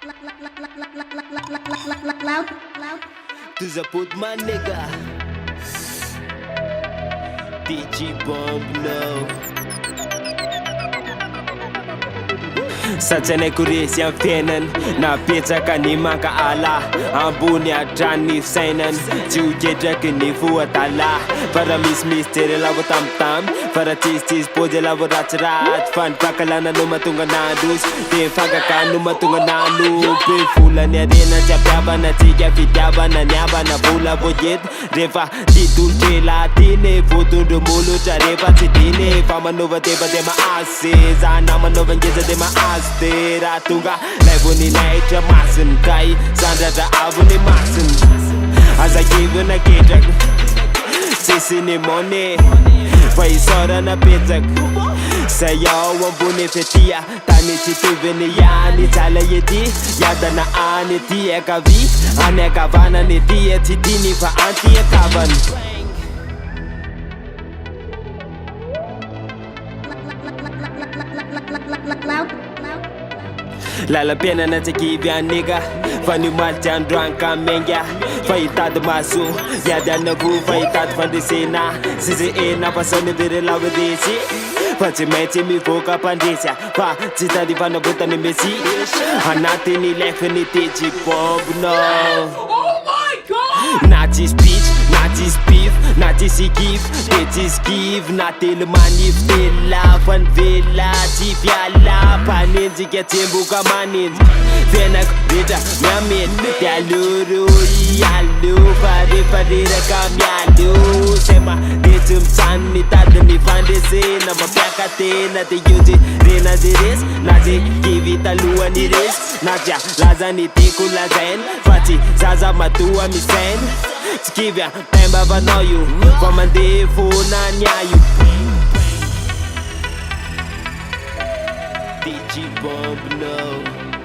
To support my nigga DJ Bomb no Satsana kuresy am fiainany napetraka ny manka ala ambony atrany fisainany tsy ho ketraky ny foatala fara misy tere lavo tamtamy fara tsisitsisy pôzy lavo ratsiratsy fa ny pakalana no mahatonga nandrozy de mifangaka no mahatonga nanope volany arena tsy ampiavana atsika fitiavana ny avana vola voagety rehefa titolotrela tiny votondro molotra rehefa tsy diny fa manova teba de mahazo za na manova ngeza de mahazo de raha tonga lay voninahitra masiny kay sandratra avony masiny azakivy naketraky sisiny mone fa isorana petsaka zay ao ambony fetia tany tsy toviny ihany tsala ety iadana any ety akavy any akavanany ety tsy diny fa anty akavany lalam-piainana tsakivy anega fa nimalitsy androany kamenga fa hitady maso iady anako fa hitady fandresena zizy ena pasony verelavodesy fa tsy maintsy mivoaka mpandresya fa tsy tandrifana votany mesy anatiny lefiny DJ Bomb no na tsisy pitch na tsisy pif na tsisy kif de tsisy kiv na telo manify tela fa ny vela tsy fiala mpanenjika tsemboka manenjika fiainako rehetra miamety de aloro ialo fa rehefa reraka mialo sema de tsy mitsano ny tadiny fandresena mampiaka tena de io ze rena ze resy na ze kivy talohany resy na dra lazany tiako lazainy fa tsy zaza matoa misainy tsy kivy pemba vanao io fa mandeha fonany aio DJ Bomb no